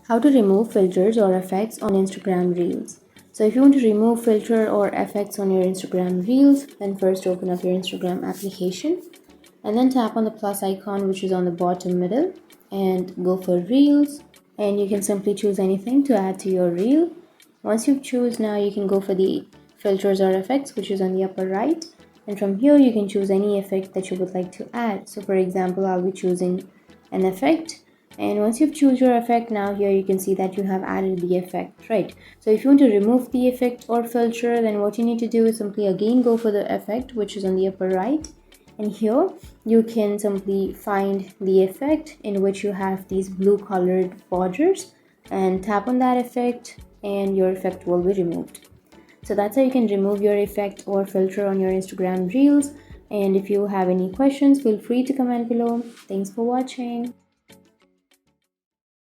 How to remove filters or effects on Instagram Reels. So if you want to remove filter or effects on your Instagram Reels, then first open up your Instagram application and then tap on the plus icon which is on the bottom middle and go for Reels, and you can simply choose anything to add to your reel. Once you choose, now you can go for the filters or effects which is on the upper right, and from here you can choose any effect that you would like to add. So for example, I'll be choosing an effect, and once you've choose your effect, now here you can see that you have added the effect, right? So if you want to remove the effect or filter, then what you need to do is simply again go for the effect which is on the upper right, and here you can simply find the effect in which you have these blue colored borders and tap on that effect and your effect will be removed. So that's how you can remove your effect or filter on your Instagram Reels. And if you have any questions, feel free to comment below. Thanks for watching.